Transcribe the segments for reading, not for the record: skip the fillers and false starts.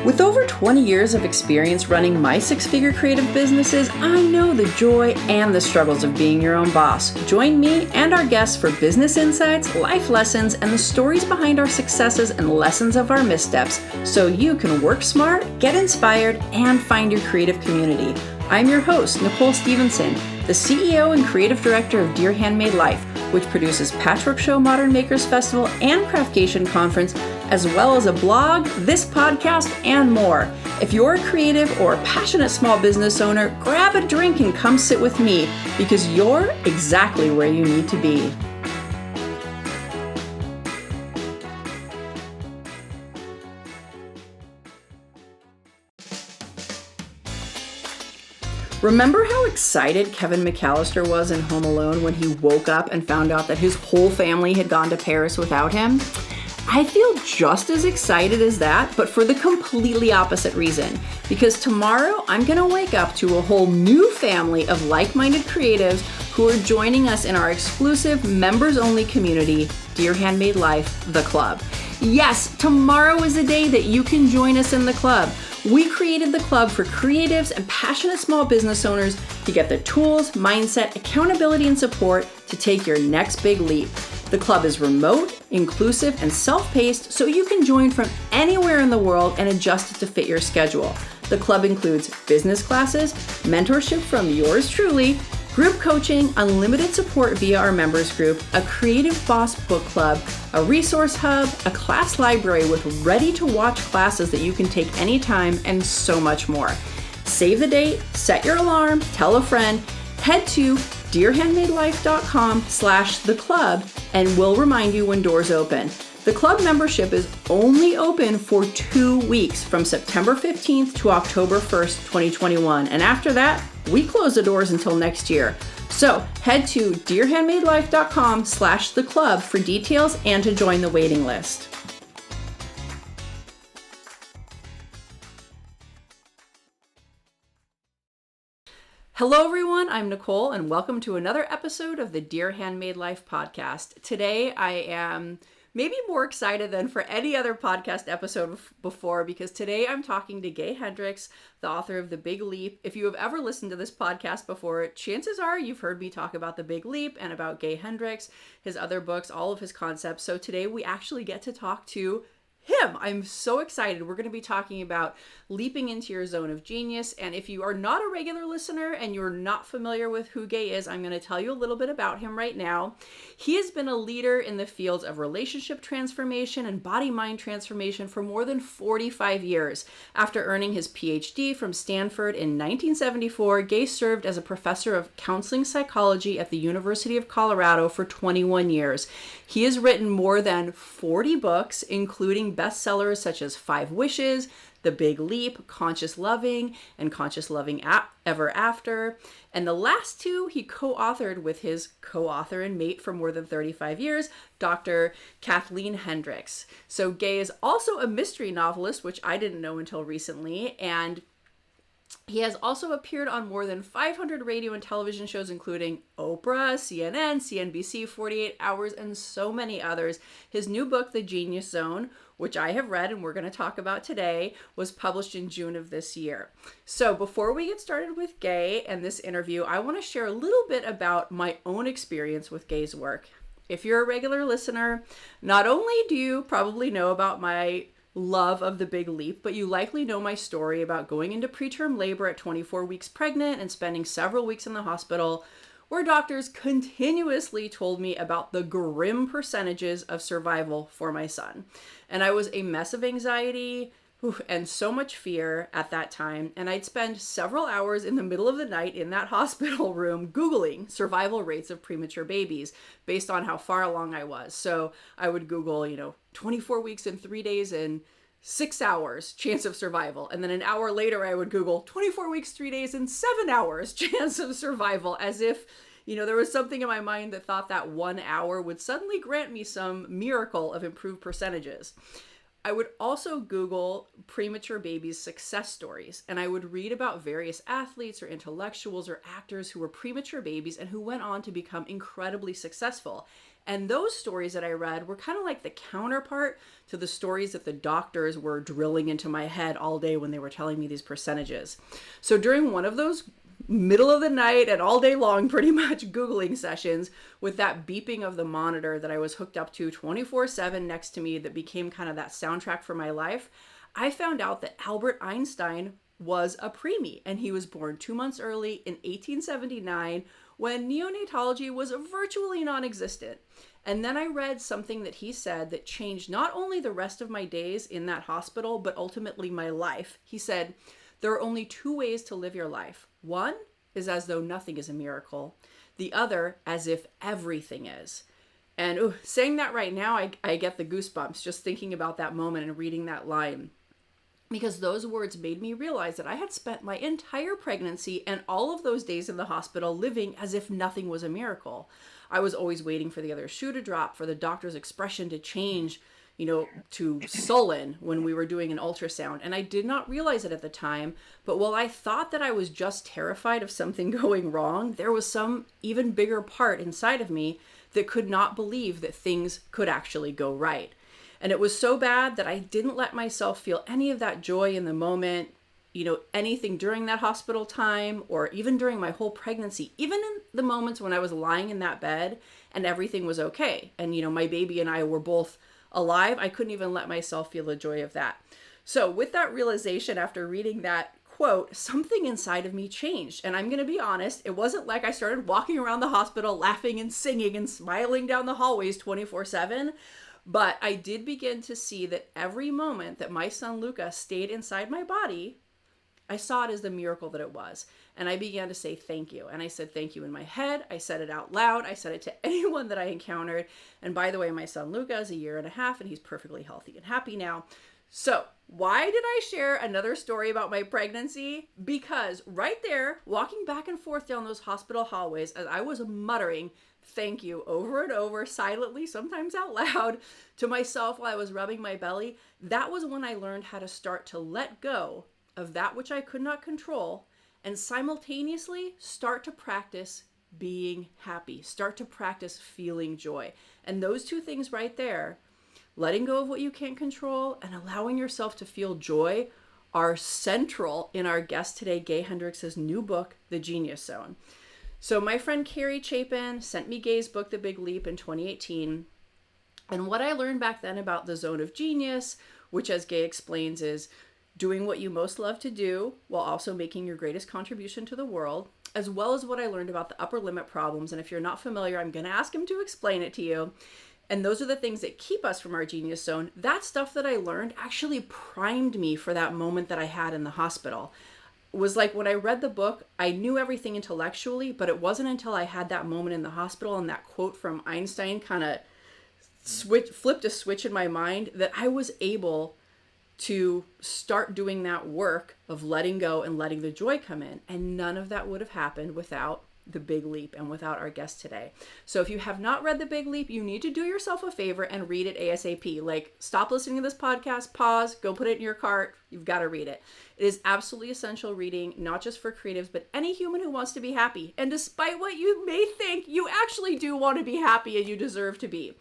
With over 20 years of experience running my six-figure creative businesses, I know the joy and the struggles of being your own boss. Join me and our guests for business insights, life lessons, and the stories behind our successes and lessons of our missteps so you can work smart, get inspired, and find your creative community. I'm your host, Nicole Stevenson, the CEO and creative director of Dear Handmade Life, which produces Patchwork Show Modern Makers Festival and Craftcation Conference, as well as a blog, this podcast, and more. If you're a creative or a passionate small business owner, grab a drink and come sit with me because you're exactly where you need to be. Remember how excited Kevin McAllister was in Home Alone when he woke up and found out that his whole family had gone to Paris without him? I feel just as excited as that, but for the completely opposite reason. Because tomorrow I'm gonna wake up to a whole new family of like-minded creatives who are joining us in our exclusive members-only community, Dear Handmade Life, the club. Yes, tomorrow is the day that you can join us in the club. We created the club for creatives and passionate small business owners to get the tools, mindset, accountability, and support to take your next big leap. The club is remote, inclusive, and self-paced, so you can join from anywhere in the world and adjust it to fit your schedule. The club includes business classes, mentorship from yours truly, group coaching, unlimited support via our members group, a Creative Boss book club, a resource hub, a class library with ready-to-watch classes that you can take anytime, and so much more. Save the date, set your alarm, tell a friend, head to dearhandmadelife.com/theclub and we'll remind you when doors open. The club membership is only open for 2 weeks from September 15th to October 1st, 2021. And after that, we close the doors until next year. So head to dearhandmadelife.com/theclub for details and to join the waiting list. Hello everyone, I'm Nicole and welcome to another episode of the Dear Handmade Life podcast. Today I am maybe more excited than for any other podcast episode before because today I'm talking to Gay Hendricks, the author of The Big Leap. If you have ever listened to this podcast before, chances are you've heard me talk about The Big Leap and about Gay Hendricks, his other books, all of his concepts. So today we actually get to talk to him. I'm so excited. We're going to be talking about leaping into your zone of genius. And if you are not a regular listener and you're not familiar with who Gay is, I'm going to tell you a little bit about him right now. He has been a leader in the fields of relationship transformation and body-mind transformation for more than 45 years. After earning his PhD from Stanford in 1974, Gay served as a professor of counseling psychology at the University of Colorado for 21 years. He has written more than 40 books, including bestsellers such as 5 Wishes, The Big Leap, Conscious Loving, and Conscious Loving Ever After. And the last 2 he co-authored with his co-author and mate for more than 35 years, Dr. Kathleen Hendricks. So Gay is also a mystery novelist, which I didn't know until recently, and he has also appeared on more than 500 radio and television shows, including Oprah, CNN, CNBC, 48 Hours, and so many others. His new book, The Genius Zone, which I have read and we're going to talk about today, was published in June of this year. So before we get started with Gay and this interview, I want to share a little bit about my own experience with Gay's work. If you're a regular listener, not only do you probably know about my love of The Big Leap, but you likely know my story about going into preterm labor at 24 weeks pregnant and spending several weeks in the hospital where doctors continuously told me about the grim percentages of survival for my son. And I was a mess of anxiety and so much fear at that time. And I'd spend several hours in the middle of the night in that hospital room Googling survival rates of premature babies based on how far along I was. So I would Google, 24 weeks and 3 days and 6 hours chance of survival. And then an hour later, I would Google 24 weeks, 3 days and 7 hours chance of survival, as if, there was something in my mind that thought that 1 hour would suddenly grant me some miracle of improved percentages. I would also Google premature babies success stories, and I would read about various athletes or intellectuals or actors who were premature babies and who went on to become incredibly successful. And those stories that I read were kind of like the counterpart to the stories that the doctors were drilling into my head all day when they were telling me these percentages. So during one of those middle of the night and all day long pretty much Googling sessions with that beeping of the monitor that I was hooked up to 24/7 next to me that became kind of that soundtrack for my life, I found out that Albert Einstein was a preemie, and he was born 2 months early in 1879 when neonatology was virtually non-existent. And then I read something that he said that changed not only the rest of my days in that hospital, but ultimately my life. He said, there are only two ways to live your life. One is as though nothing is a miracle. The other as if everything is. And saying that right now, I get the goosebumps just thinking about that moment and reading that line. Because those words made me realize that I had spent my entire pregnancy and all of those days in the hospital living as if nothing was a miracle. I was always waiting for the other shoe to drop, for the doctor's expression to change, to sullen when we were doing an ultrasound. And I did not realize it at the time, but while I thought that I was just terrified of something going wrong, there was some even bigger part inside of me that could not believe that things could actually go right. And it was so bad that I didn't let myself feel any of that joy in the moment, anything during that hospital time or even during my whole pregnancy, even in the moments when I was lying in that bed and everything was okay. And, my baby and I were both alive. I couldn't even let myself feel the joy of that. So with that realization, after reading that quote, something inside of me changed. And I'm going to be honest, it wasn't like I started walking around the hospital laughing and singing and smiling down the hallways 24/7. But I did begin to see that every moment that my son Luca stayed inside my body, I saw it as the miracle that it was. And I began to say thank you. And I said thank you in my head. I said it out loud. I said it to anyone that I encountered. And by the way, my son Luca is 1.5 years and he's perfectly healthy and happy now. So why did I share another story about my pregnancy? Because right there, walking back and forth down those hospital hallways, as I was muttering thank you over and over, silently, sometimes out loud, to myself while I was rubbing my belly, that was when I learned how to start to let go of that which I could not control and simultaneously start to practice being happy, start to practice feeling joy. And those two things right there, letting go of what you can't control and allowing yourself to feel joy, are central in our guest today, Gay Hendricks' new book, The Genius Zone. So my friend Carrie Chapin sent me Gay's book, The Big Leap, in 2018. And what I learned back then about the zone of genius, which as Gay explains is doing what you most love to do while also making your greatest contribution to the world, as well as what I learned about the upper limit problems. And if you're not familiar, I'm going to ask him to explain it to you. And those are the things that keep us from our genius zone. That stuff that I learned actually primed me for that moment that I had in the hospital. Was like when I read the book, I knew everything intellectually, but it wasn't until I had that moment in the hospital and that quote from Einstein kind of flipped a switch in my mind that I was able to start doing that work of letting go and letting the joy come in. And none of that would have happened without The Big Leap and without our guest today. So if you have not read The Big Leap, you need to do yourself a favor and read it ASAP. Like, stop listening to this podcast, pause, go put it in your cart. You've got to read it. It is absolutely essential reading, not just for creatives, but any human who wants to be happy. And despite what you may think, you actually do want to be happy and you deserve to be.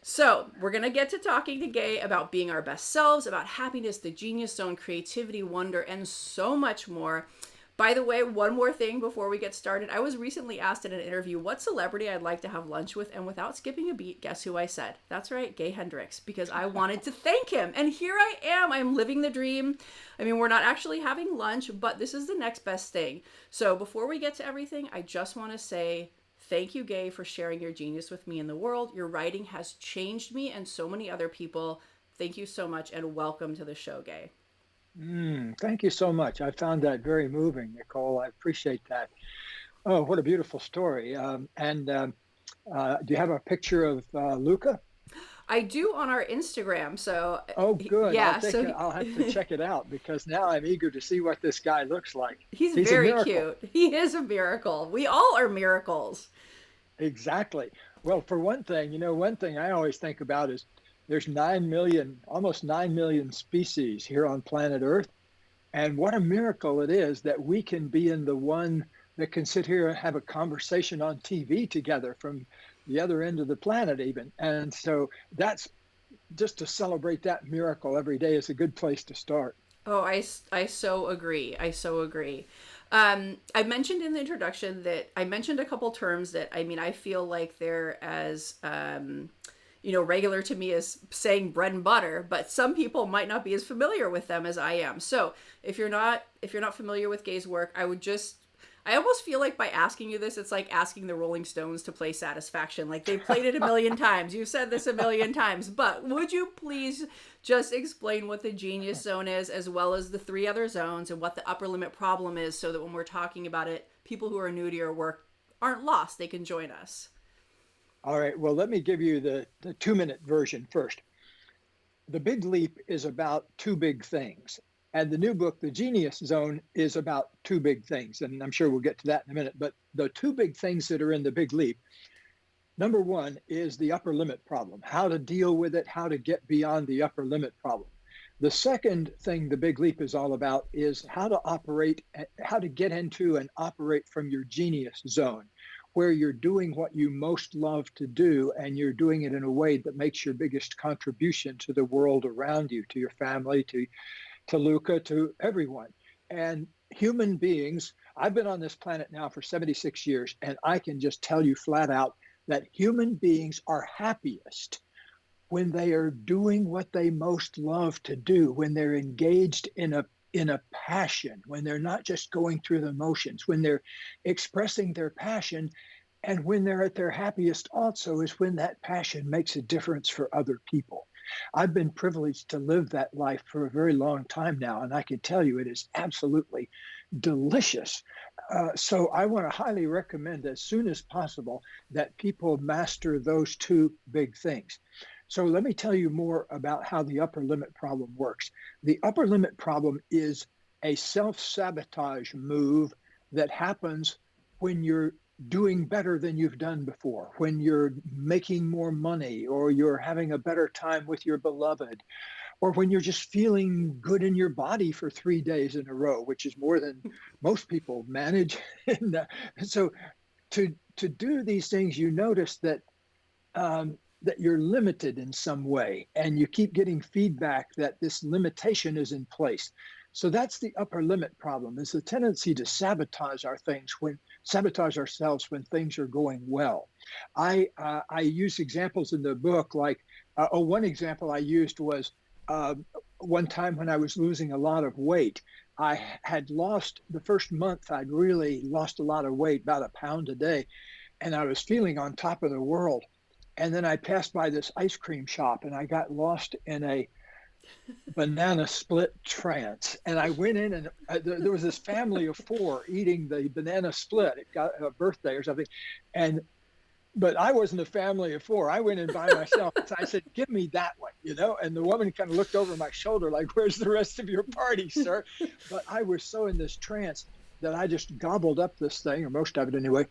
So we're going to get to talking to Gay about being our best selves, about happiness, the genius zone, creativity, wonder, and so much more. By the way, one more thing before we get started. I was recently asked in an interview what celebrity I'd like to have lunch with, and without skipping a beat, guess who I said? That's right, Gay Hendricks, because I wanted to thank him. And here I am. I'm living the dream. I mean, we're not actually having lunch, but this is the next best thing. So before we get to everything, I just want to say thank you, Gay, for sharing your genius with me in the world. Your writing has changed me and so many other people. Thank you so much, and welcome to the show, Gay. Thank you so much. I found that very moving, Nicole. I appreciate that. Oh, what a beautiful story. Do you have a picture of Luca? I do on our Instagram. So oh, good. Yeah, I'll have to check it out because now I'm eager to see what this guy looks like. He's very cute. He is a miracle. We all are miracles. Exactly. Well, for one thing, one thing I always think about is There's 9 million, almost 9 million species here on planet Earth. And what a miracle it is that we can be in the one that can sit here and have a conversation on TV together from the other end of the planet, even. And so that's just to celebrate that miracle every day is a good place to start. Oh, I so agree. I so agree. I mentioned in the introduction that I mentioned a couple terms that I mean, I feel like they're as, regular to me as saying bread and butter, but some people might not be as familiar with them as I am. So if you're not familiar with Gay's work, I almost feel like by asking you this, it's like asking the Rolling Stones to play Satisfaction. Like they've played it a million times. You've said this a million times. But would you please just explain what the genius zone is, as well as the three other zones and what the upper limit problem is, so that when we're talking about it, people who are new to your work aren't lost. They can join us. All right, well, let me give you the 2 minute version first. The Big Leap is about two big things. And the new book, The Genius Zone, is about two big things. And I'm sure we'll get to that in a minute. But the two big things that are in the Big Leap, number one is the upper limit problem, how to deal with it, how to get beyond the upper limit problem. The second thing the Big Leap is all about is how to operate, how to get into and operate from your genius zone, where you're doing what you most love to do and you're doing it in a way that makes your biggest contribution to the world around you, to your family, to Luca, to everyone. And human beings, I've been on this planet now for 76 years, and I can just tell you flat out that human beings are happiest when they are doing what they most love to do, when they're engaged in a passion, when they're not just going through the motions, when they're expressing their passion, and when they're at their happiest also is when that passion makes a difference for other people. I've been privileged to live that life for a very long time now, and I can tell you it is absolutely delicious. So I want to highly recommend as soon as possible that people master those two big things. So let me tell you more about how the upper limit problem works. The upper limit problem is a self-sabotage move that happens when you're doing better than you've done before, when you're making more money, or you're having a better time with your beloved, or when you're just feeling good in your body for 3 days in a row, which is more than most people manage. And so to do these things, you notice that you're limited in some way, and you keep getting feedback that this limitation is in place. So that's the upper limit problem, is the tendency to sabotage ourselves when things are going well. I use examples in the book, like one example I used was one time when I was losing a lot of weight. I had lost the first month, I'd really lost a lot of weight, about a pound a day, and I was feeling on top of the world. And then I passed by this ice cream shop and I got lost in a banana split trance. And I went in, and there was this family of four eating the banana split. It got a birthday or something. But I wasn't a family of four. I went in by myself. So I said, "Give me that one," And the woman kind of looked over my shoulder like, "Where's the rest of your party, sir?" But I was so in this trance that I just gobbled up this thing, or most of it anyway.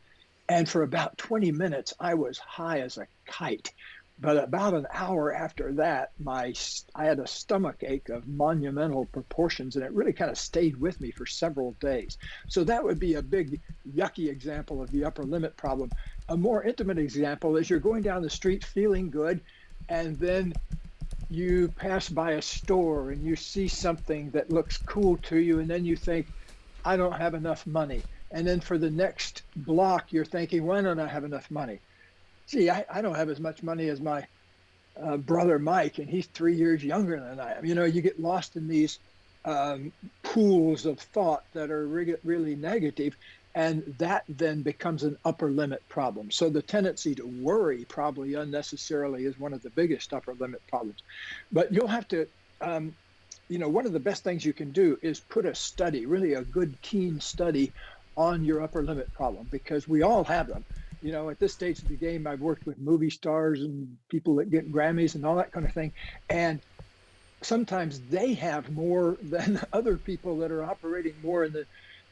And for about 20 minutes, I was high as a kite. But about an hour after that, I had a stomach ache of monumental proportions, and it really kind of stayed with me for several days. So that would be a big, yucky example of the upper limit problem. A more intimate example is you're going down the street feeling good, and then you pass by a store and you see something that looks cool to you, and then you think, "I don't have enough money." And then for the next block, you're thinking, "Why don't I have enough money? Gee, I don't have as much money as my brother Mike, and he's 3 years younger than I am." You get lost in these pools of thought that are really negative, and that then becomes an upper limit problem. So the tendency to worry probably unnecessarily is one of the biggest upper limit problems. But you'll have to, one of the best things you can do is put a study, really a good, keen study on your upper limit problem, because we all have them. At this stage of the game, I've worked with movie stars and people that get Grammys and all that kind of thing. And sometimes they have more than other people that are operating more in the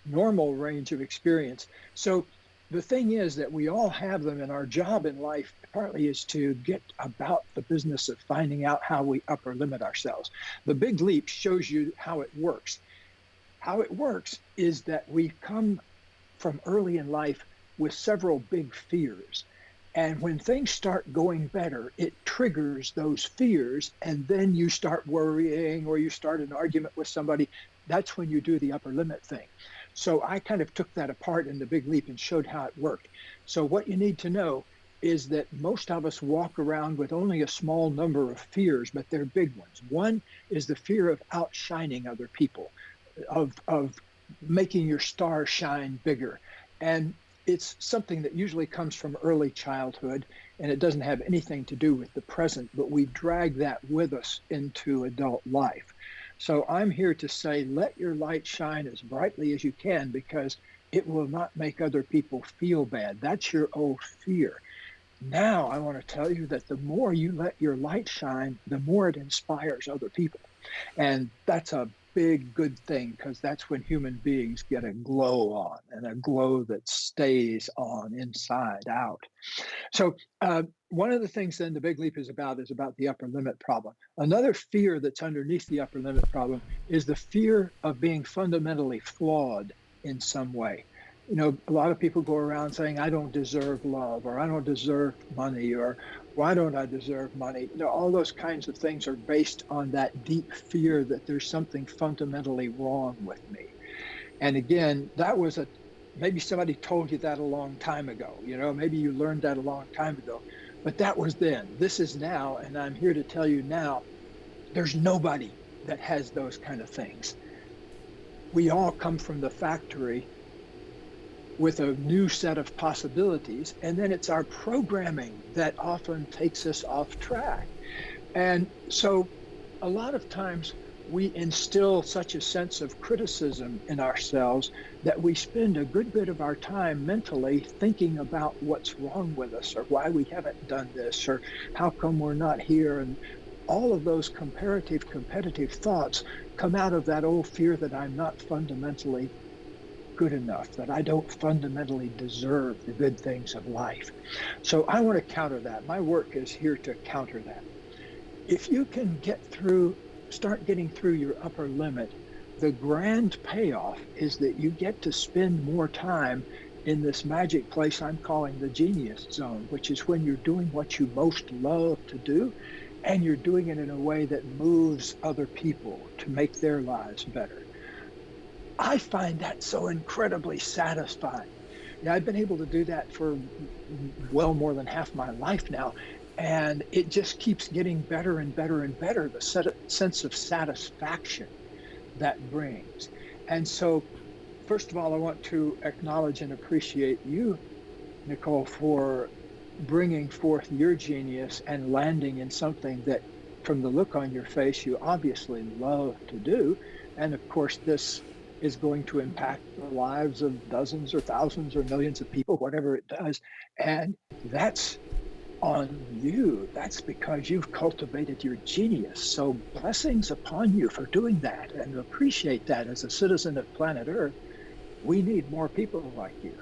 normal range of experience. So the thing is that we all have them, and our job in life partly is to get about the business of finding out how we upper limit ourselves. The big leap shows you how it works. How it works is that we come from early in life with several big fears. And when things start going better, it triggers those fears. And then you start worrying or you start an argument with somebody. That's when you do the upper limit thing. So I kind of took that apart in the big leap and showed how it worked. So what you need to know is that most of us walk around with only a small number of fears, but they're big ones. One is the fear of outshining other people, of making your star shine bigger. And it's something that usually comes from early childhood, and it doesn't have anything to do with the present, but we drag that with us into adult life. So I'm here to say, let your light shine as brightly as you can, because it will not make other people feel bad. That's your old fear. Now I want to tell you that the more you let your light shine, the more it inspires other people. And that's a big good thing, because that's when human beings get a glow on, and a glow that stays on inside out. So one of the things then the big leap is about the upper limit problem. Another fear that's underneath the upper limit problem is the fear of being fundamentally flawed in some way. You know, a lot of people go around saying, I don't deserve love, or I don't deserve money, or why don't I deserve money? You know, all those kinds of things are based on that deep fear that there's something fundamentally wrong with me. And again, that was maybe somebody told you that a long time ago. You know, maybe you learned that a long time ago, but that was then. This is now. And I'm here to tell you now, there's nobody that has those kind of things. We all come from the factory with a new set of possibilities. And then it's our programming that often takes us off track. And so a lot of times we instill such a sense of criticism in ourselves that we spend a good bit of our time mentally thinking about what's wrong with us, or why we haven't done this, or how come we're not here. And all of those competitive thoughts come out of that old fear that I'm not fundamentally good enough, that I don't fundamentally deserve the good things of life. So I want to counter that. My work is here to counter that. If you can start getting through your upper limit, the grand payoff is that you get to spend more time in this magic place I'm calling the genius zone, which is when you're doing what you most love to do, and you're doing it in a way that moves other people to make their lives better. I find that so incredibly satisfying. Now, I've been able to do that for well more than half my life now, and it just keeps getting better and better and better, the sense of satisfaction that brings. And so, first of all, I want to acknowledge and appreciate you, Nicole, for bringing forth your genius and landing in something that, from the look on your face, you obviously love to do. And of course, this is going to impact the lives of dozens or thousands or millions of people, whatever it does. And that's on you. That's because you've cultivated your genius. So blessings upon you for doing that, and appreciate that. As a citizen of planet Earth, we need more people like you.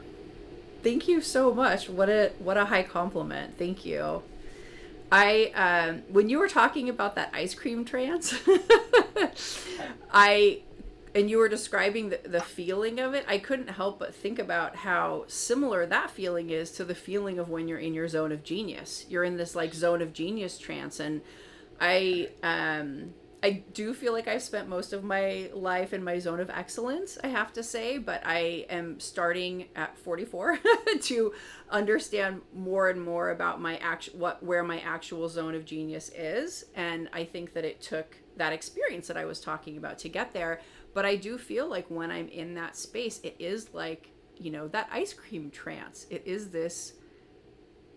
Thank you so much. What a high compliment. Thank you. I when you were talking about that ice cream trance, I and you were describing the feeling of it, I couldn't help but think about how similar that feeling is to the feeling of when you're in your zone of genius. You're in this like zone of genius trance, and I do feel like I've spent most of my life in my zone of excellence, I have to say, but I am starting at 44 to understand more and more about where my actual zone of genius is. And I think that it took that experience that I was talking about to get there. But I do feel like when I'm in that space, it is like, that ice cream trance. It is this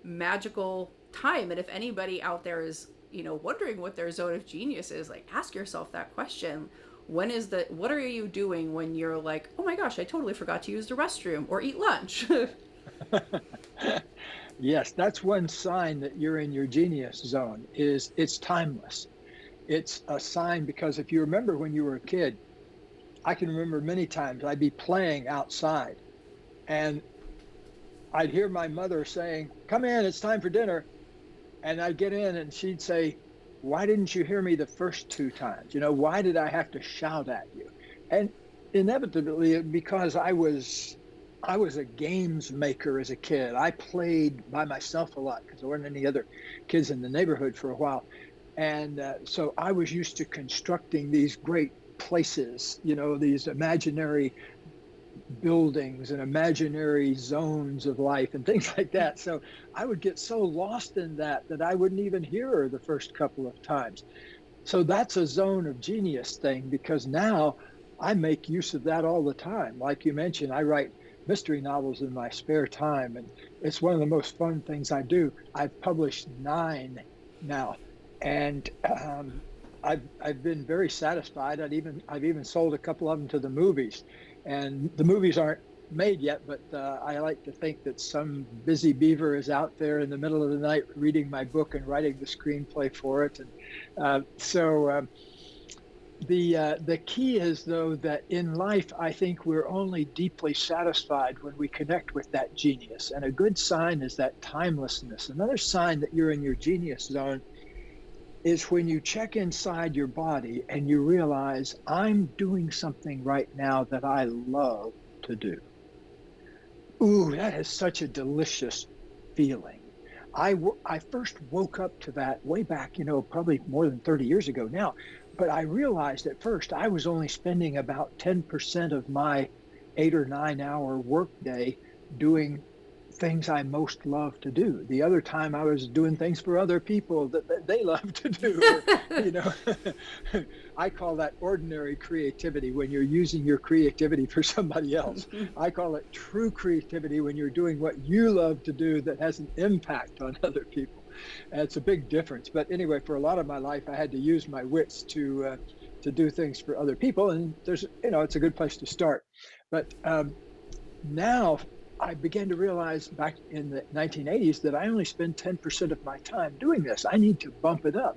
magical time. And if anybody out there is wondering what their zone of genius is, like, ask yourself that question. What are you doing when you're like, oh my gosh, I totally forgot to use the restroom or eat lunch? Yes, that's one sign that you're in your genius zone. Is it's timeless. It's a sign, because if you remember when you were a kid, I can remember many times I'd be playing outside, and I'd hear my mother saying, "Come in, it's time for dinner." And I'd get in and she'd say, "Why didn't you hear me the first two times? Why did I have to shout at you?" And inevitably, because I was a games maker as a kid. I played by myself a lot because there weren't any other kids in the neighborhood for a while. And so I was used to constructing these great places, these imaginary buildings and imaginary zones of life and things like that. So I would get so lost in that I wouldn't even hear her the first couple of times. So that's a zone of genius thing because now I make use of that all the time. Like you mentioned, I write mystery novels in my spare time, and it's one of the most fun things I do. I've published 9 now, and I've been very satisfied. I've even sold a couple of them to the movies, and the movies aren't made yet, but I like to think that some busy beaver is out there in the middle of the night reading my book and writing the screenplay for it. And the key is, though, that in life, I think we're only deeply satisfied when we connect with that genius. And a good sign is that timelessness. Another sign that you're in your genius zone is when you check inside your body and you realize, I'm doing something right now that I love to do. Ooh, that is such a delicious feeling. I first woke up to that way back, probably more than 30 years ago now. But I realized at first I was only spending about 10% of my 8 or 9 hour workday doing things I most love to do. The other time I was doing things for other people that they love to do. I call that ordinary creativity when you're using your creativity for somebody else. I call it true creativity when you're doing what you love to do that has an impact on other people. And it's a big difference. But anyway, for a lot of my life, I had to use my wits to do things for other people. And it's a good place to start. But now I began to realize back in the 1980s that I only spend 10% of my time doing this. I need to bump it up.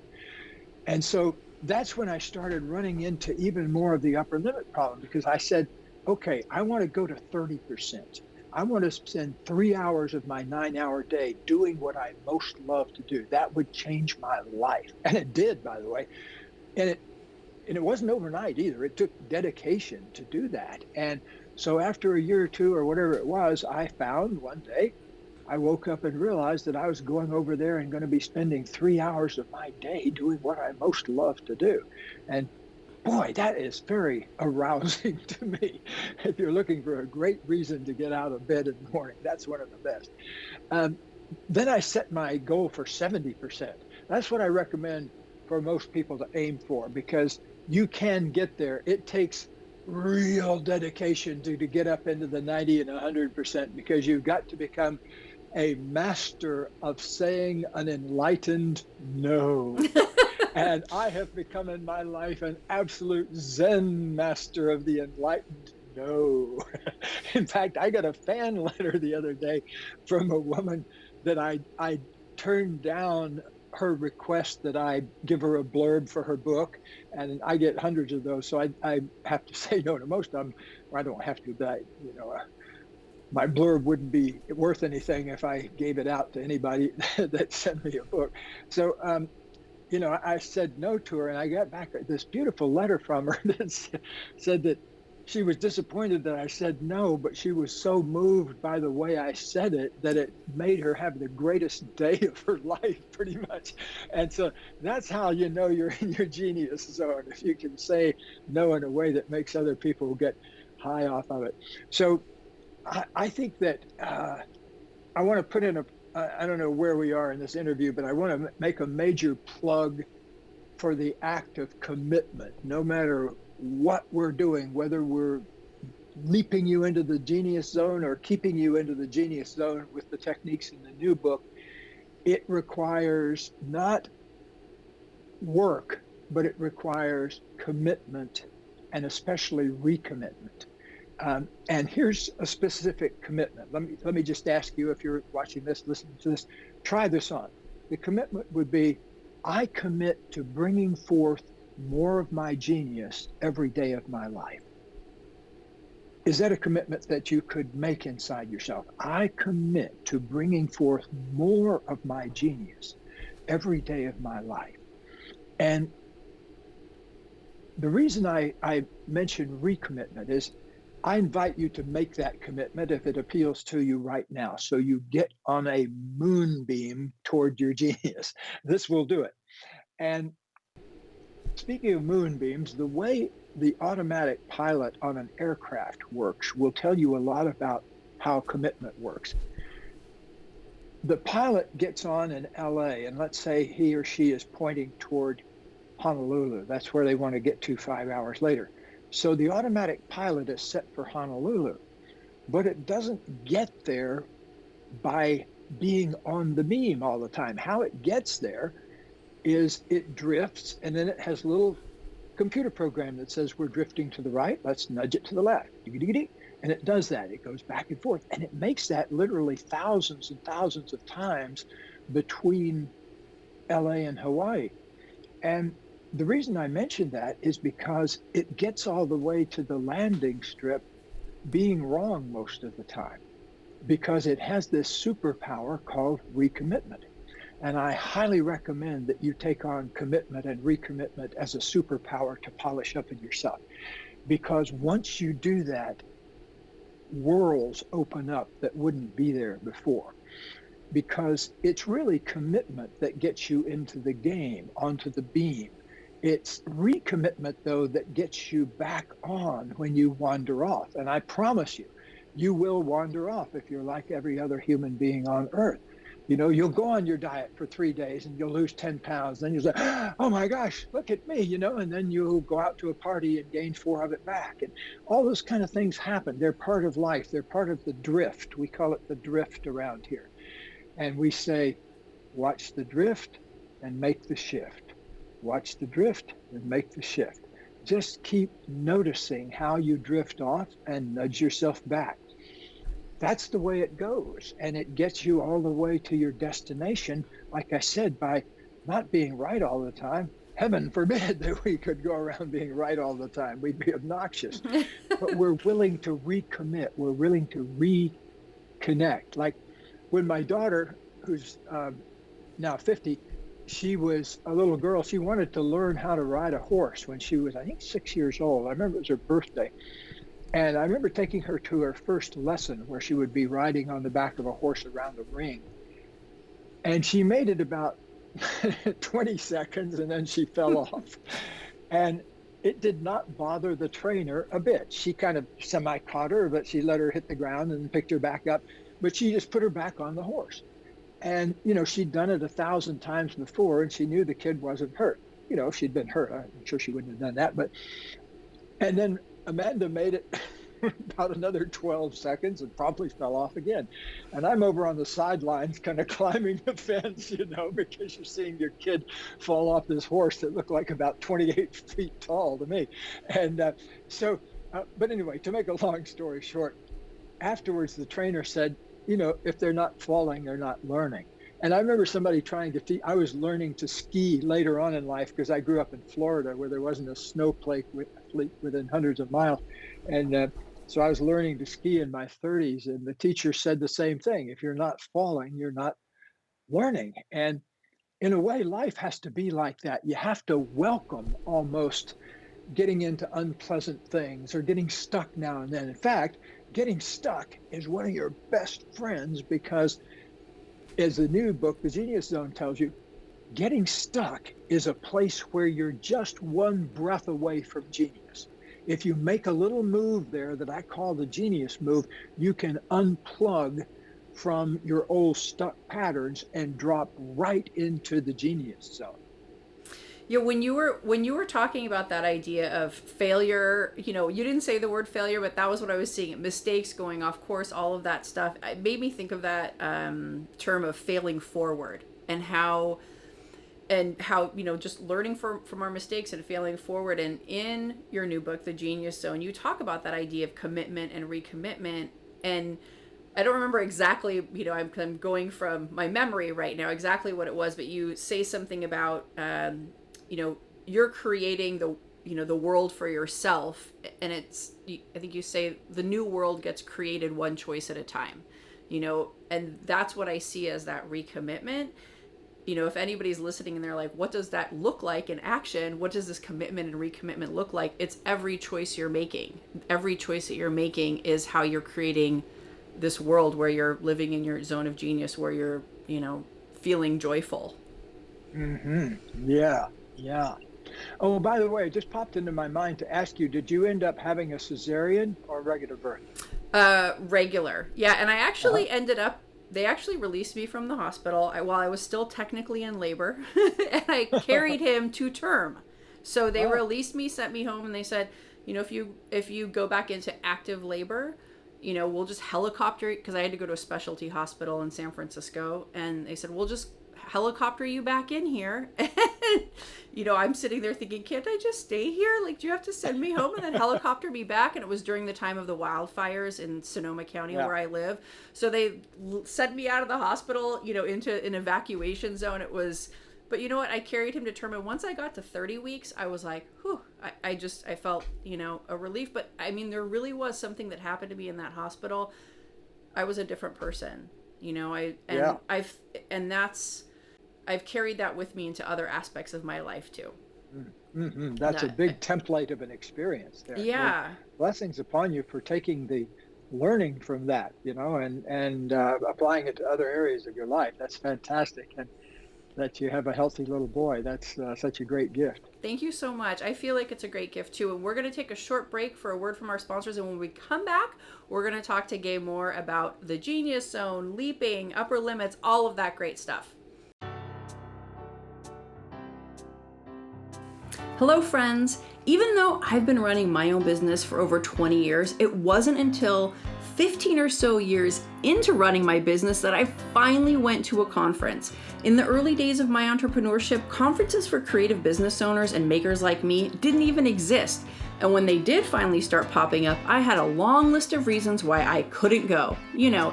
And so that's when I started running into even more of the upper limit problem because I said, okay, I want to go to 30%. I want to spend 3 hours of my 9 hour day doing what I most love to do. That would change my life. And it did, by the way. And it wasn't overnight either. It took dedication to do that. And so after a year or two or whatever it was, I found one day, I woke up and realized that I was going over there and going to be spending 3 hours of my day doing what I most love to do. And boy, that is very arousing to me. If you're looking for a great reason to get out of bed in the morning, that's one of the best. Then I set my goal for 70%. That's what I recommend for most people to aim for because you can get there. It takes real dedication to get up into the 90 and 100% because you've got to become a master of saying an enlightened no. And I have become in my life an absolute Zen master of the enlightened no. In fact, I got a fan letter the other day from a woman that I turned down her request that I give her a blurb for her book, and I get hundreds of those. So I have to say no to most of them, or I don't have to, but my blurb wouldn't be worth anything if I gave it out to anybody that sent me a book. So, I said no to her, and I got back this beautiful letter from her that said that she was disappointed that I said no, but she was so moved by the way I said it that it made her have the greatest day of her life, pretty much. And so that's how you know you're in your genius zone, if you can say no in a way that makes other people get high off of it. So I think that I want to put in I don't know where we are in this interview, but I want to make a major plug for the act of commitment, no matter what we're doing, whether we're leaping you into the genius zone or keeping you into the genius zone with the techniques in the new book. It requires not work, but it requires commitment and especially recommitment. And here's a specific commitment. Let me just ask you, if you're watching this, listening to this, try this on. The commitment would be, I commit to bringing forth more of my genius every day of my life. Is that a commitment that you could make inside yourself? I commit to bringing forth more of my genius every day of my life. And the reason I mention recommitment is I invite you to make that commitment if it appeals to you right now. So you get on a moonbeam toward your genius. This will do it. And speaking of moonbeams, the way the automatic pilot on an aircraft works will tell you a lot about how commitment works. The pilot gets on in LA, and let's say he or she is pointing toward Honolulu. That's where they want to get to 5 hours later. So the automatic pilot is set for Honolulu, but it doesn't get there by being on the beam all the time. How it gets there is it drifts, and then it has a little computer program that says we're drifting to the right, let's nudge it to the left. And it does that. It goes back and forth, and it makes that literally thousands and thousands of times between LA and Hawaii. And the reason I mention that is because it gets all the way to the landing strip being wrong most of the time, because it has this superpower called recommitment. And I highly recommend that you take on commitment and recommitment as a superpower to polish up in yourself. Because once you do that, worlds open up that wouldn't be there before. Because it's really commitment that gets you into the game, onto the beam. It's recommitment, though, that gets you back on when you wander off. And I promise you, you will wander off if you're like every other human being on earth. You know, you'll go on your diet for 3 days and you'll lose 10 pounds. Then you'll say, oh my gosh, look at me, you know, and then you'll go out to a party and gain 4 of it back. And all those kind of things happen. They're part of life. They're part of the drift. We call it the drift around here. And we say, watch the drift and make the shift. Watch the drift and make the shift. Just keep noticing how you drift off and nudge yourself back. That's the way it goes. And it gets you all the way to your destination, like I said, by not being right all the time. Heaven forbid that we could go around being right all the time. We'd be obnoxious. But we're willing to recommit. We're willing to reconnect. Like when my daughter, who's now 50, she was a little girl. She wanted to learn how to ride a horse when she was, I think, 6 years old. I remember it was her birthday. And I remember taking her to her first lesson where she would be riding on the back of a horse around the ring. And she made it about 20 seconds and then she fell off. And it did not bother the trainer a bit. She kind of semi-caught her, but she let her hit the ground and picked her back up. But she just put her back on the horse. And, you know, she'd done it 1,000 times before and she knew the kid wasn't hurt. You know, if she'd been hurt, I'm sure she wouldn't have done that. And then Amanda made it about another 12 seconds and probably fell off again. And I'm over on the sidelines kind of climbing the fence, you know, because you're seeing your kid fall off this horse that looked like about 28 feet tall to me. And but anyway, to make a long story short, afterwards the trainer said, you know, if they're not falling, they're not learning. And I remember somebody trying to teach, I was learning to ski later on in life because I grew up in Florida where there wasn't a snowflake within hundreds of miles. And so I was learning to ski in my 30s. And the teacher said the same thing. If you're not falling, you're not learning. And in a way, life has to be like that. You have to welcome almost getting into unpleasant things or getting stuck now and then. In fact, getting stuck is one of your best friends because, as the new book, The Genius Zone, tells you, getting stuck is a place where you're just one breath away from genius. If you make a little move there that I call the genius move, you can unplug from your old stuck patterns and drop right into the genius zone. Yeah, when you were talking about that idea of failure, you know, you didn't say the word failure, but that was what I was seeing. Mistakes, going off course, all of that stuff. It made me think of that term of failing forward and how, you know, just learning from our mistakes and failing forward. And in your new book, The Genius Zone, you talk about that idea of commitment and recommitment. And I don't remember exactly, you know, I'm going from my memory right now exactly what it was, but you say something about, you know, you're creating the world for yourself. And I think you say the new world gets created one choice at a time, and that's what I see as that recommitment. If anybody's listening and they're like, what does that look like in action? What does this commitment and recommitment look like? It's every choice you're making. Every choice that you're making is how you're creating this world where you're living in your zone of genius, where you're, feeling joyful. Mm-hmm. Yeah. Yeah. Oh, by the way, it just popped into my mind to ask you, did you end up having a cesarean or regular birth? Regular. Yeah. And I actually ended up, they actually released me from the hospital while I was still technically in labor, and I carried him to term. So they released me, sent me home, and they said, if you go back into active labor, we'll just helicopter, because I had to go to a specialty hospital in San Francisco, and they said, we'll just helicopter you back in here. And, I'm sitting there thinking, can't I just stay here? Like, do you have to send me home and then helicopter me back? And it was during the time of the wildfires in Sonoma County where I live. So they sent me out of the hospital, into an evacuation zone. It was, but you know what? I carried him to term. And once I got to 30 weeks, I was like, whew, I felt, a relief. But I mean, there really was something that happened to me in that hospital. I was a different person, I've carried that with me into other aspects of my life too. Mm-hmm. That's a big template of an experience there. Yeah. Well, blessings upon you for taking the learning from that, and applying it to other areas of your life. That's fantastic. And that you have a healthy little boy. That's such a great gift. Thank you so much. I feel like it's a great gift too. And we're going to take a short break for a word from our sponsors. And when we come back, we're going to talk to Gay more about the Genius Zone, leaping, upper limits, all of that great stuff. Hello, friends. Even though I've been running my own business for over 20 years, it wasn't until 15 or so years into running my business that I finally went to a conference. In the early days of my entrepreneurship, conferences for creative business owners and makers like me didn't even exist. And when they did finally start popping up, I had a long list of reasons why I couldn't go.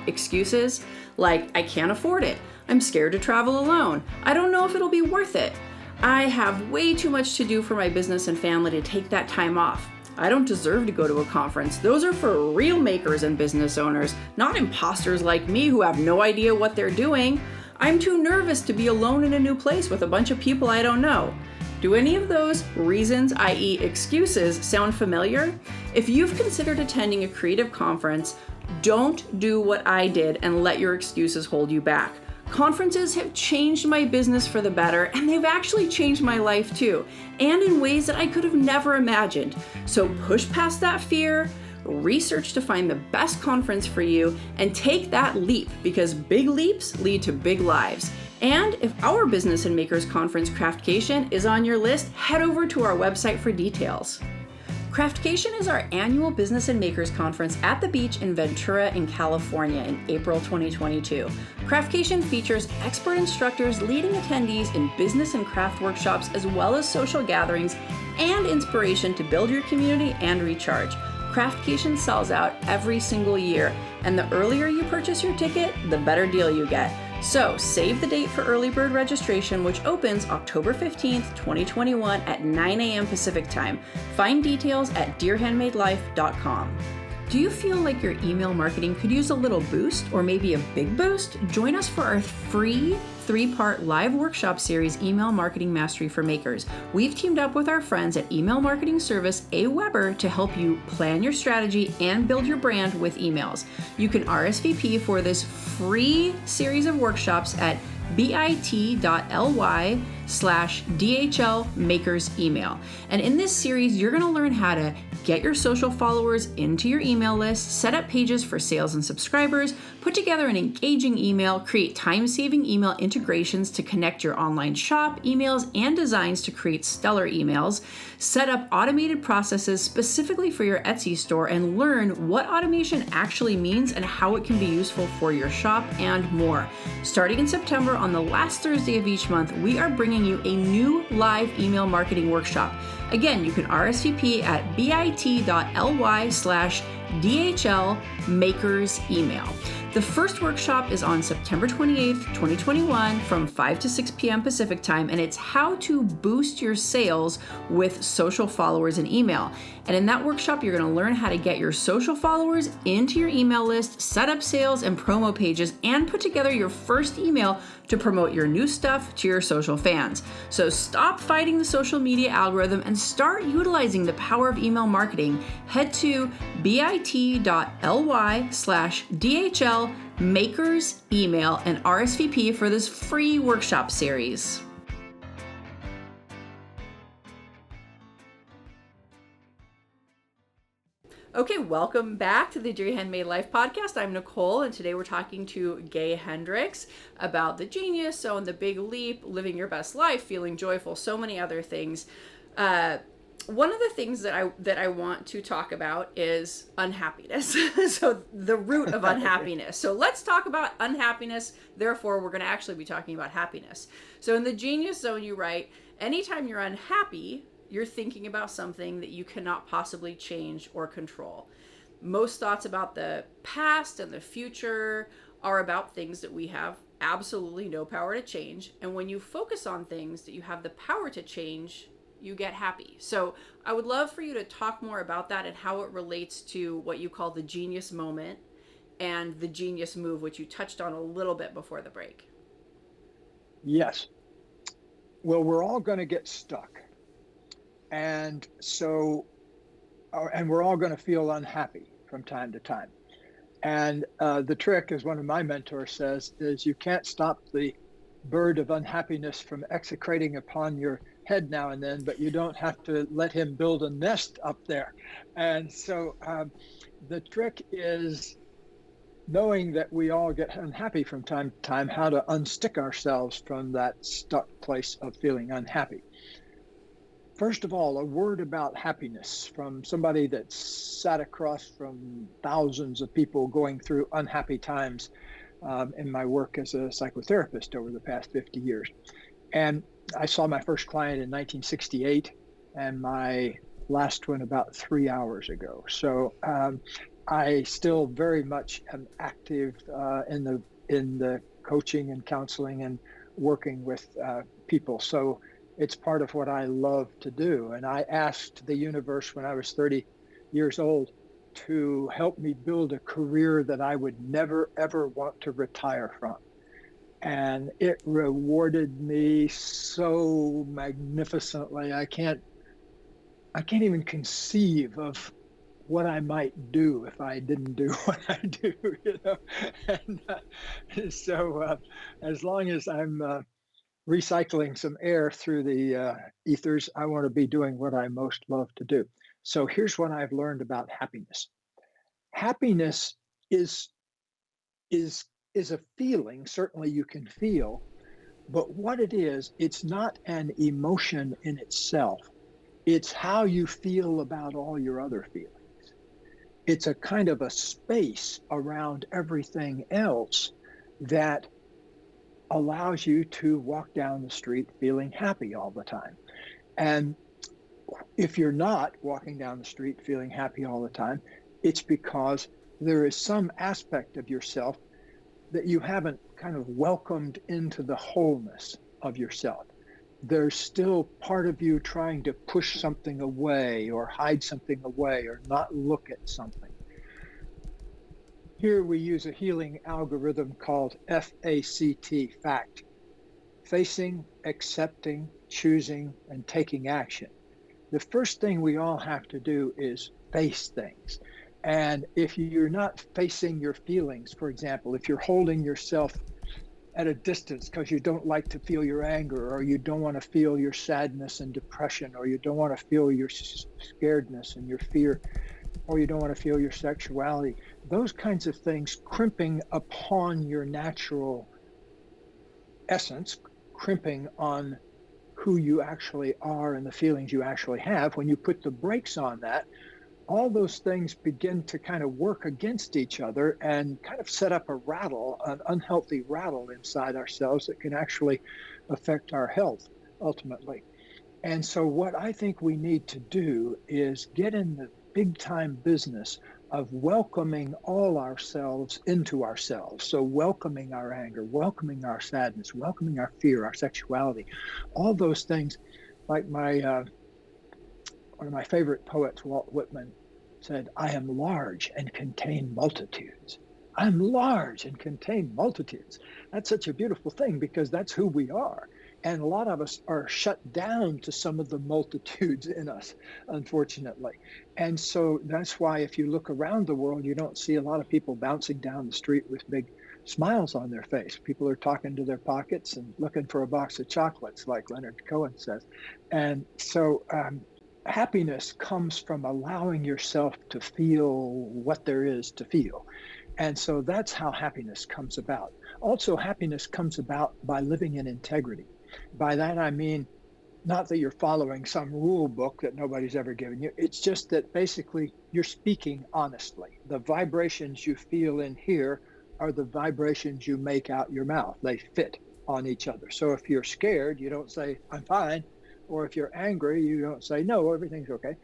Excuses like, I can't afford it. I'm scared to travel alone. I don't know if it'll be worth it. I have way too much to do for my business and family to take that time off. I don't deserve to go to a conference. Those are for real makers and business owners, not imposters like me who have no idea what they're doing. I'm too nervous to be alone in a new place with a bunch of people I don't know. Do any of those reasons, i.e. excuses, sound familiar? If you've considered attending a creative conference, don't do what I did and let your excuses hold you back. Conferences have changed my business for the better, and they've actually changed my life too, and in ways that I could have never imagined. So push past that fear, research to find the best conference for you, and take that leap, because big leaps lead to big lives. And if our Business and Makers Conference Craftcation is on your list, head over to our website for details. Craftcation is our annual Business and Makers Conference at the beach in Ventura in California in April 2022. Craftcation features expert instructors leading attendees in business and craft workshops, as well as social gatherings and inspiration to build your community and recharge. Craftcation sells out every single year, and the earlier you purchase your ticket, the better deal you get. So save the date for early bird registration, which opens October 15th, 2021 at 9 a.m. Pacific time. Find details at dearhandmadelife.com. Do you feel like your email marketing could use a little boost, or maybe a big boost? Join us for our free 3-part live workshop series, Email Marketing Mastery for Makers. We've teamed up with our friends at email marketing service AWeber to help you plan your strategy and build your brand with emails. You can RSVP for this free series of workshops at bit.ly/DHL Makers Email. And in this series, you're going to learn how to get your social followers into your email list, set up pages for sales and subscribers, put together an engaging email, create time-saving email integrations to connect your online shop, emails, and designs to create stellar emails, set up automated processes specifically for your Etsy store, and learn what automation actually means and how it can be useful for your shop, and more. Starting in September, on the last Thursday of each month, we are bringing you a new live email marketing workshop. Again, you can RSVP at bit.ly/DHL Makers Email. The first workshop is on September 28th, 2021 from 5 to 6 p.m. Pacific time, and it's how to boost your sales with social followers and email. And in that workshop, you're going to learn how to get your social followers into your email list, set up sales and promo pages, and put together your first email to promote your new stuff to your social fans. So stop fighting the social media algorithm and start utilizing the power of email marketing. Head to bit.ly/DHL makers email and RSVP for this free workshop series. Okay, welcome back to the Dear Handmade Life podcast. I'm Nicole, and today we're talking to Gay Hendricks about the genius zone, the big leap, living your best life, feeling joyful, so many other things. One of the things that I want to talk about is unhappiness. So the root of unhappiness. So let's talk about unhappiness. Therefore, we're going to actually be talking about happiness. So in the genius zone, you write, anytime you're unhappy, you're thinking about something that you cannot possibly change or control. Most thoughts about the past and the future are about things that we have absolutely no power to change. And when you focus on things that you have the power to change, you get happy. So I would love for you to talk more about that and how it relates to what you call the genius moment and the genius move, which you touched on a little bit before the break. Yes. Well, we're all going to get stuck. And so, and we're all going to feel unhappy from time to time. And the trick, as one of my mentors says, is you can't stop the bird of unhappiness from execrating upon your head now and then, but you don't have to let him build a nest up there. And so the trick is knowing that we all get unhappy from time to time, how to unstick ourselves from that stuck place of feeling unhappy. First of all, a word about happiness from somebody that sat across from thousands of people going through unhappy times in my work as a psychotherapist over the past 50 years. And I saw my first client in 1968 and my last one about 3 hours ago. So I still very much am active in the coaching and counseling and working with people. So it's part of what I love to do. And I asked the universe when I was 30 years old to help me build a career that I would never, ever want to retire from. And it rewarded me so magnificently. I can't even conceive of what I might do if I didn't do what I do, you know. And so as long as I'm recycling some air through the ethers, I want to be doing what I most love to do. So here's what I've learned about happiness. Happiness is a feeling, certainly you can feel, but what it is, it's not an emotion in itself. It's how you feel about all your other feelings. It's a kind of a space around everything else that allows you to walk down the street feeling happy all the time. And if you're not walking down the street feeling happy all the time, it's because there is some aspect of yourself that you haven't kind of welcomed into the wholeness of yourself. There's still part of you trying to push something away or hide something away or not look at something. Here we use a healing algorithm called FACT, FACT, facing, accepting, choosing, and taking action. The first thing we all have to do is face things. And if you're not facing your feelings, for example, if you're holding yourself at a distance because you don't like to feel your anger, or you don't want to feel your sadness and depression, or you don't want to feel your scaredness and your fear, or you don't want to feel your sexuality, those kinds of things crimping upon your natural essence, crimping on who you actually are and the feelings you actually have, when you put the brakes on that, all those things begin to kind of work against each other and kind of set up a rattle, an unhealthy rattle inside ourselves that can actually affect our health ultimately. And so what I think we need to do is get in the big time business of welcoming all ourselves into ourselves. So welcoming our anger, welcoming our sadness, welcoming our fear, our sexuality, all those things. Like one of my favorite poets, Walt Whitman, said, "I am large and contain multitudes." I'm large and contain multitudes. That's such a beautiful thing because that's who we are. And a lot of us are shut down to some of the multitudes in us, unfortunately. And so that's why if you look around the world, you don't see a lot of people bouncing down the street with big smiles on their face. People are talking to their pockets and looking for a box of chocolates, like Leonard Cohen says. And so happiness comes from allowing yourself to feel what there is to feel. And so that's how happiness comes about. Also, happiness comes about by living in integrity. By that, I mean, not that you're following some rule book that nobody's ever given you. It's just that basically you're speaking honestly. The vibrations you feel in here are the vibrations you make out your mouth. They fit on each other. So if you're scared, you don't say, "I'm fine." Or if you're angry, you don't say, "No, everything's okay."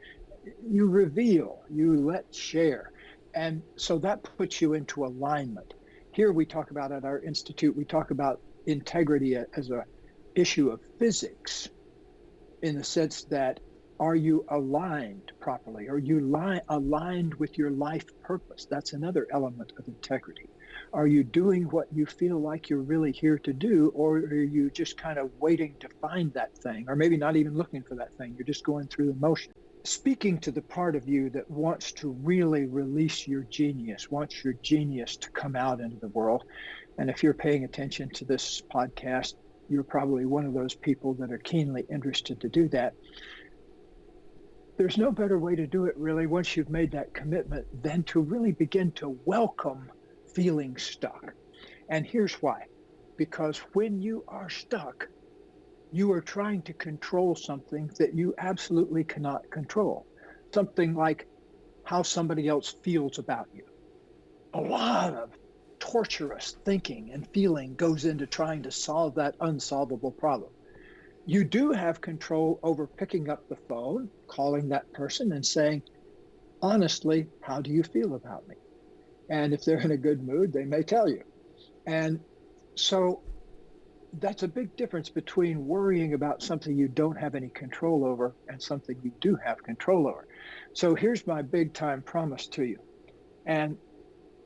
You reveal, you let share. And so that puts you into alignment. Here we talk about at our institute, we talk about integrity as a issue of physics, in the sense that, are you aligned properly? Are you aligned with your life purpose? That's another element of integrity. Are you doing what you feel like you're really here to do, or are you just kind of waiting to find that thing, or maybe not even looking for that thing? You're just going through the motion. Speaking to the part of you that wants to really release your genius, wants your genius to come out into the world. And if you're paying attention to this podcast, you're probably one of those people that are keenly interested to do that. There's no better way to do it, really, once you've made that commitment, than to really begin to welcome feeling stuck. And here's why. Because when you are stuck, you are trying to control something that you absolutely cannot control. Something like how somebody else feels about you. A lot of torturous thinking and feeling goes into trying to solve that unsolvable problem. You do have control over picking up the phone, calling that person and saying, "Honestly, how do you feel about me?" And if they're in a good mood, they may tell you. And so that's a big difference between worrying about something you don't have any control over and something you do have control over. So here's my big time promise to you. And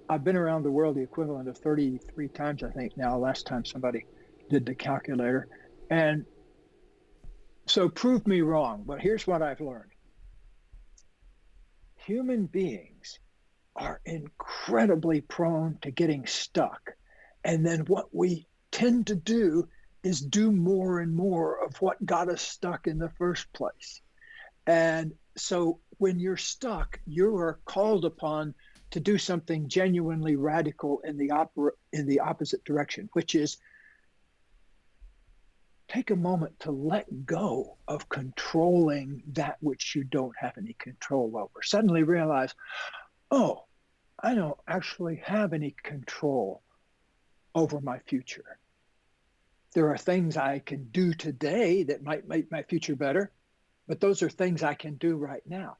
I've been around the world the equivalent of 33 times, I think now, last time somebody did the calculator. And so prove me wrong, but here's what I've learned. Human beings are incredibly prone to getting stuck. And then what we tend to do is do more and more of what got us stuck in the first place. And so when you're stuck, you are called upon to do something genuinely radical in the opposite direction, which is take a moment to let go of controlling that which you don't have any control over. Suddenly realize, oh, I don't actually have any control over my future. There are things I can do today that might make my future better, but those are things I can do right now.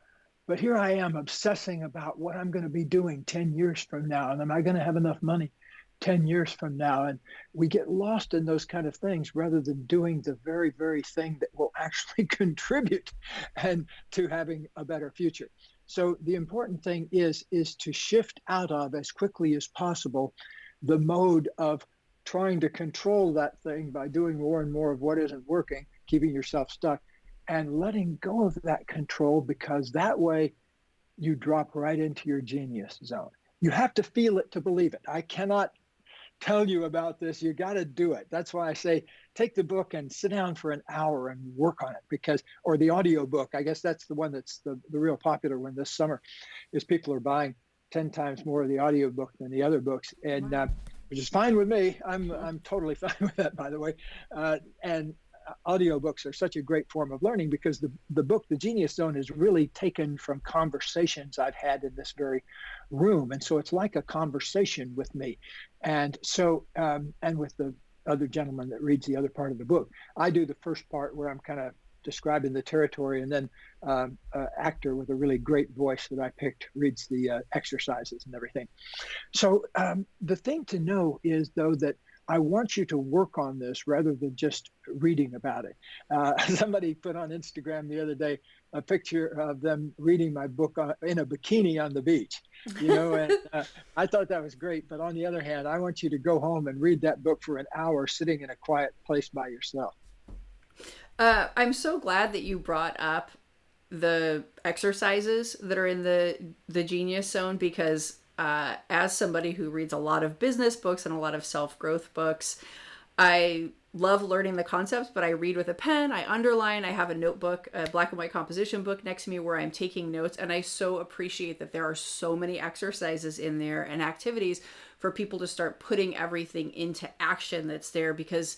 But here I am obsessing about what I'm going to be doing 10 years from now, and am I going to have enough money 10 years from now? And we get lost in those kind of things rather than doing the very, very thing that will actually contribute and to having a better future. So the important thing is to shift out of, as quickly as possible, the mode of trying to control that thing by doing more and more of what isn't working, keeping yourself stuck, and letting go of that control, because that way you drop right into your genius zone. You have to feel it to believe it. I cannot tell you about this. You got to do it. That's why I say take the book and sit down for an hour and work on it, or the audio book. I guess that's the one that's the real popular one this summer, is people are buying 10 times more of the audio book than the other books. And which is fine with me. I'm totally fine with that, by the way. And audiobooks are such a great form of learning, because the book, The Genius Zone, is really taken from conversations I've had in this very room. And so it's like a conversation with me. And so, and with the other gentleman that reads the other part of the book. I do the first part where I'm kind of describing the territory, and then an actor with a really great voice that I picked reads the exercises and everything. So the thing to know is, though, that I want you to work on this rather than just reading about it. Somebody put on Instagram the other day a picture of them reading my book in a bikini on the beach, and I thought that was great. But on the other hand, I want you to go home and read that book for an hour sitting in a quiet place by yourself. I'm so glad that you brought up the exercises that are in the Genius Zone, because as somebody who reads a lot of business books and a lot of self-growth books, I love learning the concepts, but I read with a pen, I underline, I have a notebook, a black and white composition book next to me where I'm taking notes, and I so appreciate that there are so many exercises in there and activities for people to start putting everything into action that's there, because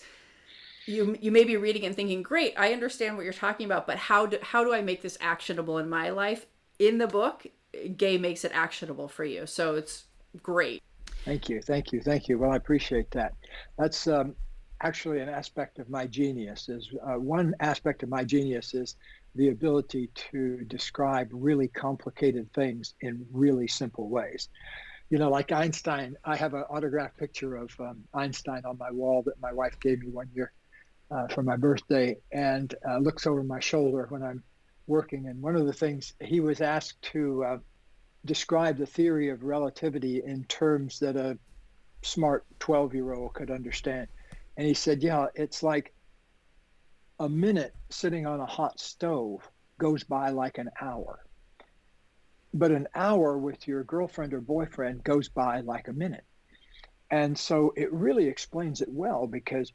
you may be reading and thinking, great, I understand what you're talking about, but how do I make this actionable in my life? In the book, Gay makes it actionable for you. So it's great. Thank you. Well, I appreciate that. That's actually an aspect of my genius. One aspect of my genius is the ability to describe really complicated things in really simple ways. Like Einstein, I have an autographed picture of Einstein on my wall that my wife gave me one year for my birthday, and looks over my shoulder when I'm working. And one of the things he was asked to describe the theory of relativity in terms that a smart 12-year-old could understand. And he said, yeah, it's like a minute sitting on a hot stove goes by like an hour. But an hour with your girlfriend or boyfriend goes by like a minute. And so it really explains it well, because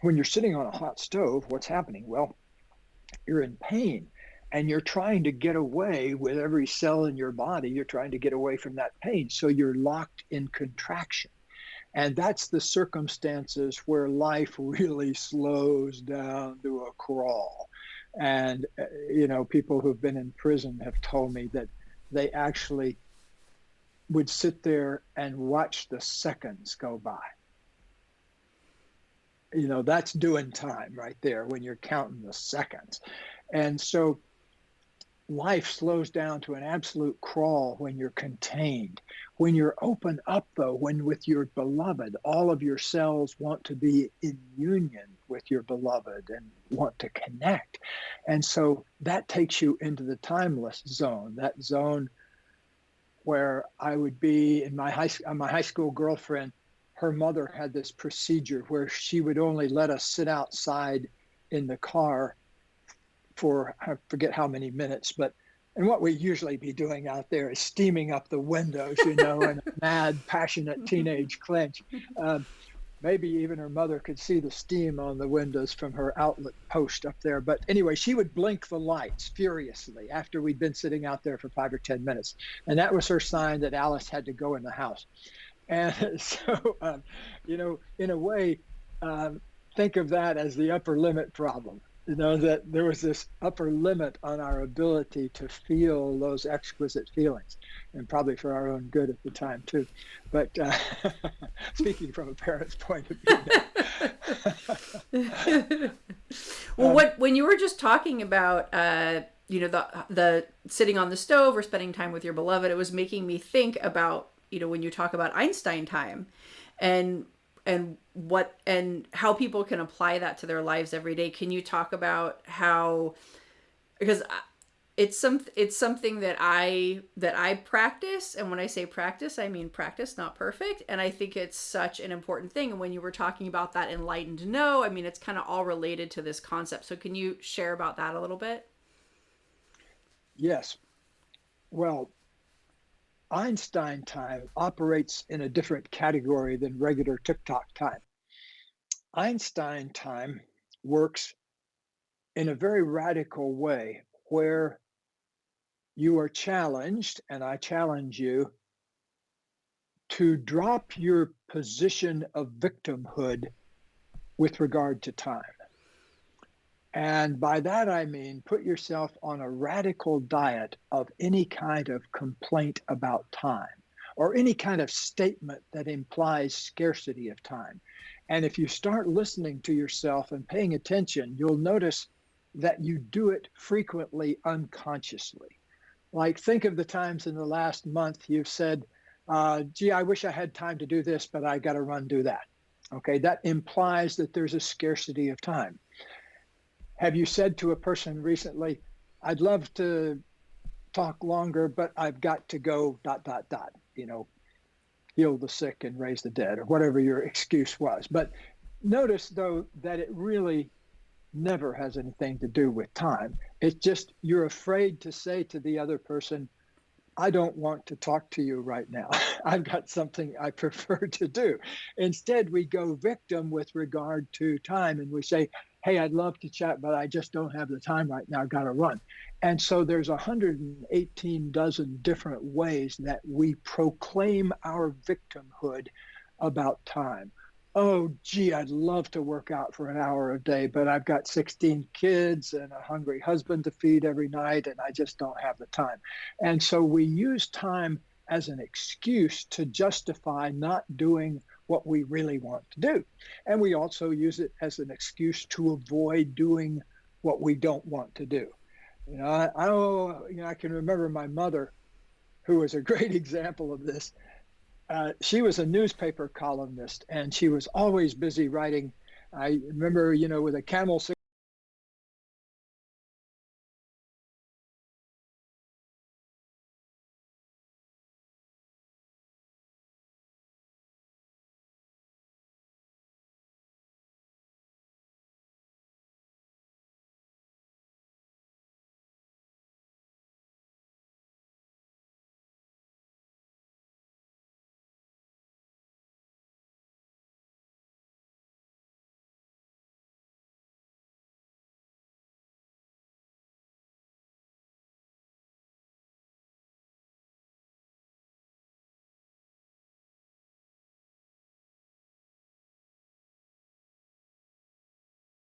when you're sitting on a hot stove, what's happening? Well, you're in pain and you're trying to get away with every cell in your body. You're trying to get away from that pain. So you're locked in contraction. And that's the circumstances where life really slows down to a crawl. And, people who've been in prison have told me that they actually would sit there and watch the seconds go by. That's doing time right there when you're counting the seconds. And so life slows down to an absolute crawl when you're contained. When you're open up, though, when with your beloved, all of your cells want to be in union with your beloved and want to connect. And so that takes you into the timeless zone, that zone where I would be in my high school girlfriend. Her mother had this procedure where she would only let us sit outside in the car for, I forget how many minutes, and what we'd usually be doing out there is steaming up the windows, in a mad, passionate teenage clinch. Maybe even her mother could see the steam on the windows from her outlet post up there. But anyway, she would blink the lights furiously after we'd been sitting out there for 5 or 10 minutes. And that was her sign that Alice had to go in the house. And so, in a way, think of that as the upper limit problem. That there was this upper limit on our ability to feel those exquisite feelings, and probably for our own good at the time, too. But speaking from a parent's point of view. Well, when you were just talking about, the sitting on the stove or spending time with your beloved, it was making me think about, when you talk about Einstein time and how people can apply that to their lives every day. Can you talk about how, because it's something that I practice, and when I say practice, I mean practice, not perfect. And I think it's such an important thing. And when you were talking about that enlightened no, I mean, it's kind of all related to this concept. So can you share about that a little bit? Yes. Well, Einstein time operates in a different category than regular TikTok time. Einstein time works in a very radical way where you are challenged, and I challenge you, to drop your position of victimhood with regard to time. And by that, I mean, put yourself on a radical diet of any kind of complaint about time or any kind of statement that implies scarcity of time. And if you start listening to yourself and paying attention, you'll notice that you do it frequently unconsciously. Like, think of the times in the last month you've said, gee, I wish I had time to do this, but I got to run do that. Okay, that implies that there's a scarcity of time. Have you said to a person recently, I'd love to talk longer, but I've got to go, dot, dot, dot, heal the sick and raise the dead, or whatever your excuse was. But notice, though, that it really never has anything to do with time. It's just you're afraid to say to the other person, I don't want to talk to you right now. I've got something I prefer to do. Instead, we go victim with regard to time and we say, hey, I'd love to chat, but I just don't have the time right now. I've got to run. And so there's 118 dozen different ways that we proclaim our victimhood about time. Oh, gee, I'd love to work out for an hour a day, but I've got 16 kids and a hungry husband to feed every night, and I just don't have the time. And so we use time as an excuse to justify not doing what we really want to do. And we also use it as an excuse to avoid doing what we don't want to do. I can remember my mother, who was a great example of this. She was a newspaper columnist, and she was always busy writing. I remember, with a camel